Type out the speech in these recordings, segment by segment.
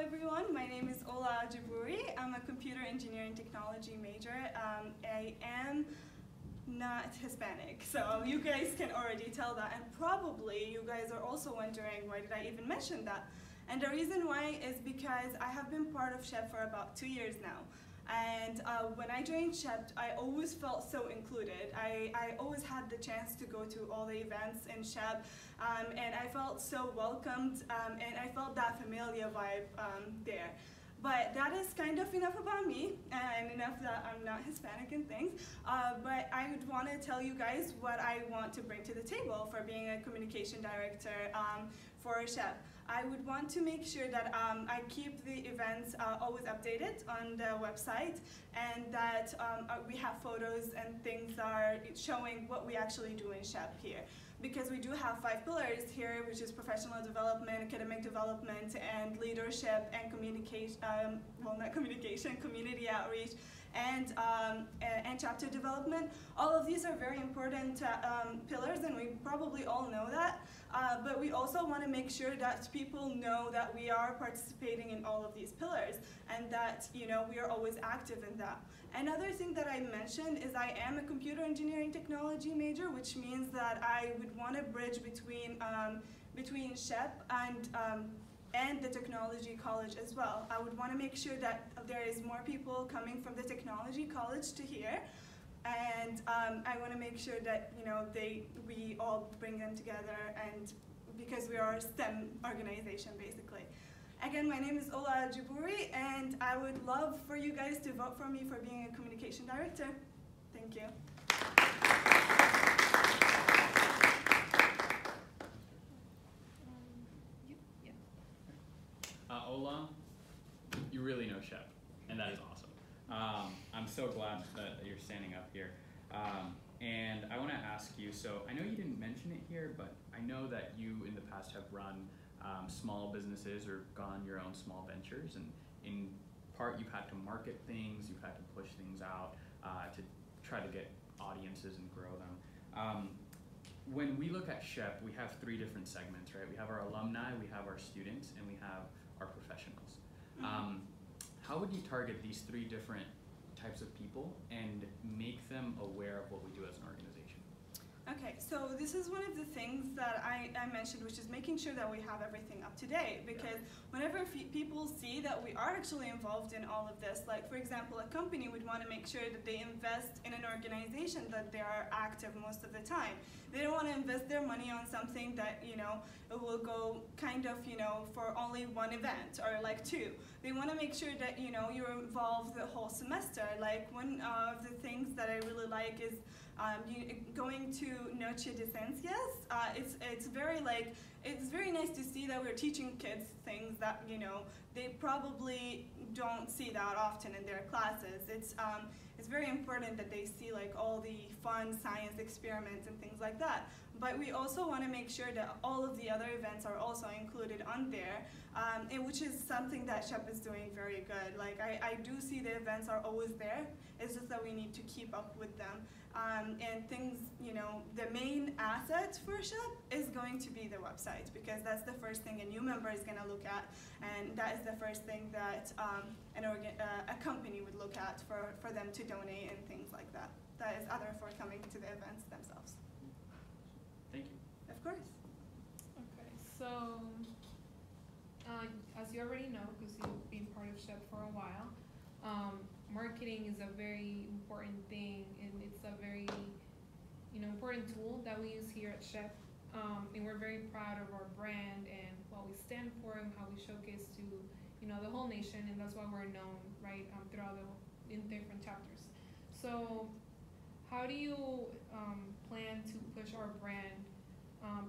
everyone, my name is Aljubouri. I'm a computer engineering technology major. I am not Hispanic, so you guys can already tell that, and probably you guys are also wondering why did I even mention that. And the reason why is because I have been part of SHEP for about 2 years now. And when I joined SHEP, I always felt so included. I always had the chance to go to all the events in SHEP, and I felt so welcomed, and I felt that familiar vibe there. But that is kind of enough about me, and enough that I'm not Hispanic and things. But I would want to tell you guys what I want to bring to the table for being a communication director for SHEP. I would want to make sure that I keep the events always updated on the website, and that we have photos and things are showing what we actually do in SHEP here. Because we do have 5 pillars here, which is professional development, academic development, and leadership, and communication, well, not communication, community outreach, and chapter development. All of these are very important pillars, and we probably all know that. But we also want to make sure that people know that we are participating in all of these pillars, and that we are always active in that. Another thing that I mentioned is I am a computer engineering technology major, which means that I would want to bridge between SHEP and the technology college as well. I would want to make sure that there is more people coming from the technology college to here, and I want to make sure that we all bring them together, and because we are a STEM organization basically. Again, my name is Aljubouri, and I would love for you guys to vote for me for being a communication director. Thank you. Ola, you really know SHEP, and that is awesome. I'm so glad that you're standing up here. And I want to ask you, so I know you didn't mention it here, but I know that you in the past have run small businesses or gone your own small ventures, and in part you've had to market things, you've had to push things out to try to get audiences and grow them. When we look at SHEP, we have 3 different segments, right? We have our alumni, we have our students, and we have our professionals. How would you target these 3 different types of people and make them aware of what we do as an organization? Okay, so this is one of the things that I mentioned, which is making sure that we have everything up to date, because whenever people see that we are actually involved in all of this, like for example, a company would want to make sure that they invest in an organization that they are active most of the time. They don't want to invest their money on something that, it will go kind of, for only 1 event or like 2. They want to make sure that, you're involved the whole semester. Like one of the things that I really like is going to Noche de Ciencias. It's very nice to see that we're teaching kids things that they probably don't see that often in their classes. It's very important that they see like all the fun science experiments and things like that. But we also want to make sure that all of the other events are also included on there, and which is something that SHEP is doing very good. Like I do see the events are always there. It's just that we need to keep up with them. And things, the main asset for SHEP is going to be the website, because that's the first thing a new member is going to look at, and that is the first thing that a company would look at for them to donate and things like that. That is other for coming to the events themselves. Thank you. Of course. Okay, so as you already know, because you've been part of SHEP for a while, marketing is a very important thing, and it's a very important tool that we use here at SHEP. And we're very proud of our brand and what we stand for and how we showcase to the whole nation, and that's why we're known, right, throughout in different chapters. So how do you plan to push our brand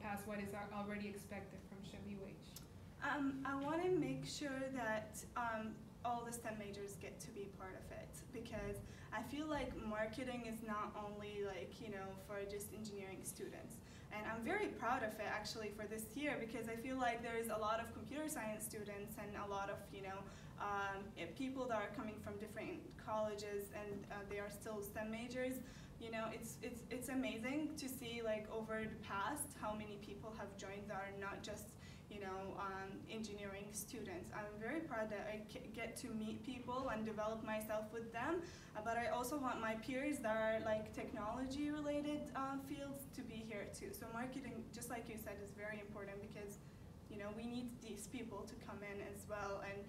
past what is already expected from SHEP UH? I want to make sure that all the STEM majors get to be part of it, because I feel like marketing is not only like, for just engineering students. And I'm very proud of it actually for this year, because I feel like there's a lot of computer science students and a lot of, people that are coming from different colleges, and they are still STEM majors. It's amazing to see like over the past how many people have joined that are not just engineering students. I'm very proud that I get to meet people and develop myself with them, but I also want my peers that are like technology related fields to be here too. So marketing, just like you said, is very important because we need these people to come in as well and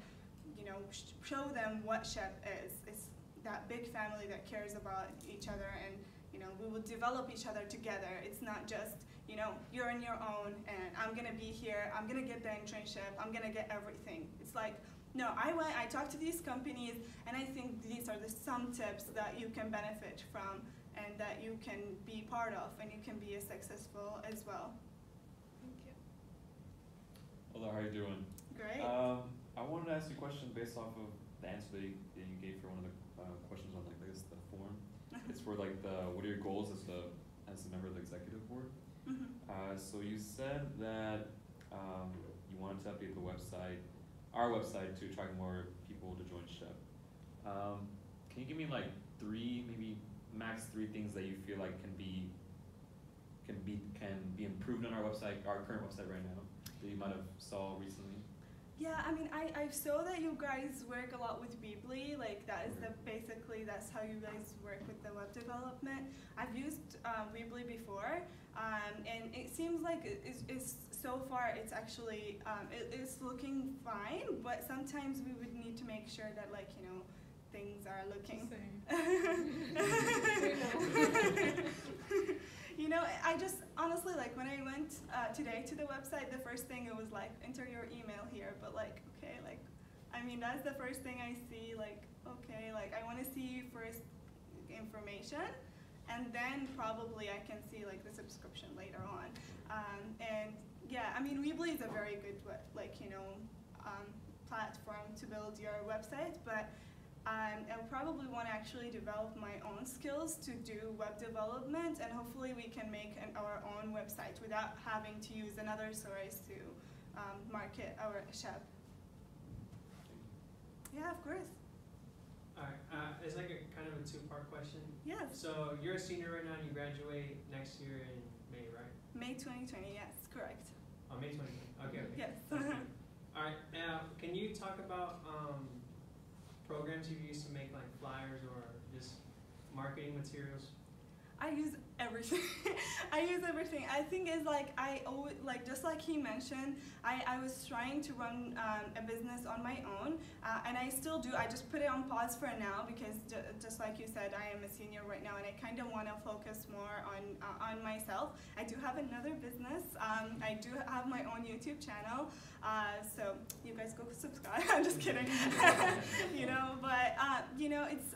show them what SHEP is. It's that big family that cares about each other, and we will develop each other together. It's not just you're on your own and I'm gonna be here, I'm gonna get the internship, I'm gonna get everything. It's like, no, I talked to these companies and I think these are some tips that you can benefit from and that you can be part of and you can be as successful as well. Thank you. Hello, how are you doing? Great. I wanted to ask you a question based off of the answer that you gave for one of the questions on like this the form. It's for like what are your goals as a member of the executive board? So you said that you wanted to update our website to attract more people to join SHEP. Can you give me like maybe max three things that you feel like can be improved on our current website right now that you might have saw recently? Yeah, I mean, I saw that you guys work a lot with Weebly. Like that is basically that's how you guys work with the web development. I've used Weebly before, and it seems like it's so far it's actually it's looking fine. But sometimes we would need to make sure that things are looking. I just honestly when I went today to the website, the first thing it was like enter your email here, but okay, I mean that's the first thing I see. Okay, I want to see first information, and then probably I can see the subscription later on. And yeah, I mean Weebly is a very good platform to build your website, but I probably want to actually develop my own skills to do web development, and hopefully we can make our own website without having to use another source to market our SHEP. Yeah, of course. Alright, it's like a kind of a two-part question. Yes. So you're a senior right now and you graduate next year in May, right? May 2020, yes, correct. Oh, May 2020, okay. Yes. Alright, now can you talk about programs you've used to make flyers or just marketing materials? I use everything. I use everything. I think it's I always, just like he mentioned, I was trying to run a business on my own, and I still do. I just put it on pause for now because just like you said, I am a senior right now, and I kind of want to focus more on myself. I do have another business. I do have my own YouTube channel, so you guys go subscribe. I'm just kidding. But it's.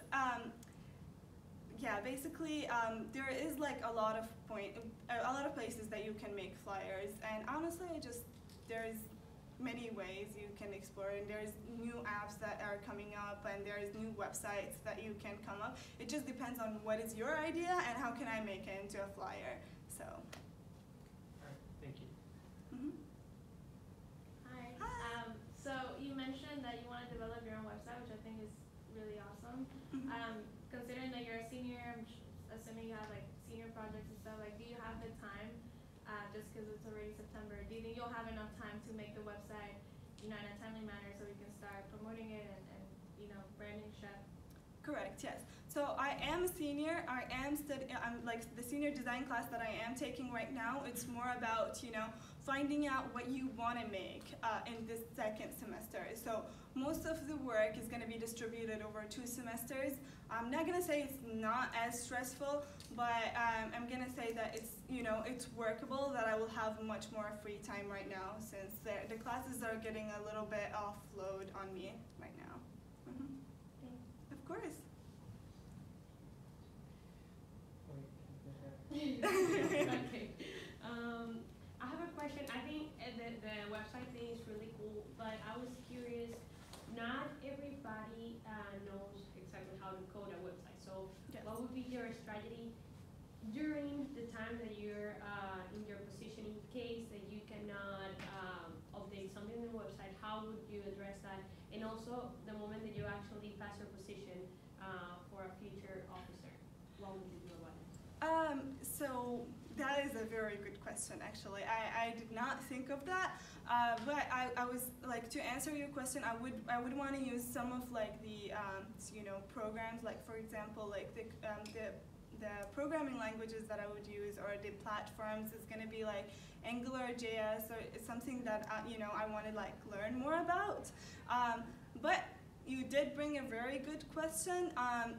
Yeah, basically, there is a lot of places that you can make flyers, and honestly, there's many ways you can explore, and there's new apps that are coming up, and there's new websites that you can come up. It just depends on what is your idea and how can I make it into a flyer. So. All right, thank you. Hi. Hi. So you mentioned that you want to develop your own website, which I think is really awesome. Considering that you're a senior, I'm assuming you have senior projects and stuff, do you have the time, just because it's already September, do you think you'll have enough time to make the website in a timely manner so we can start promoting it and branding SHEP? Correct, yes. So I am a senior. I'm the senior design class that I am taking right now. It's more about finding out what you want to make in this second semester. So most of the work is going to be distributed over 2 semesters. I'm not going to say it's not as stressful, but I'm going to say that it's it's workable, that I will have much more free time right now since the classes are getting a little bit offload on me right now. Of course. Okay. I have a question. I think the website thing is really cool, but I was curious. Not everybody knows exactly how to code a website. So, yes. What would be your strategy during the time that you're in your position, in case that you cannot update something on the website? How would you address that? And also, the moment that you actually pass your position for a future officer, what would you do about it? So that is a very good question, actually. I did not think of that, But I was like, to answer your question, I would want to use some of like the programs, like for example like the programming languages that I would use, or the platforms. It's going to be like AngularJS, or it's something that I want to like learn more about. But you did bring a very good question.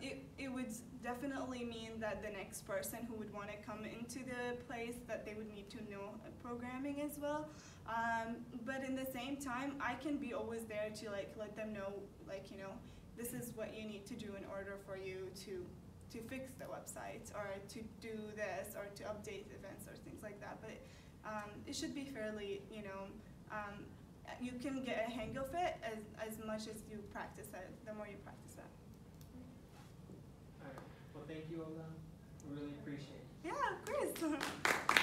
It would definitely mean that the next person who would want to come into the place, that they would need to know programming as well. But in the same time, I can be always there to like let them know, like, this is what you need to do in order for you to fix the website, or to do this, or to update events, or things like that. But it should be fairly, you can get a hang of it as much as you practice it, the more you practice it. Alright, well thank you, Olga. We really appreciate it. Yeah, of course.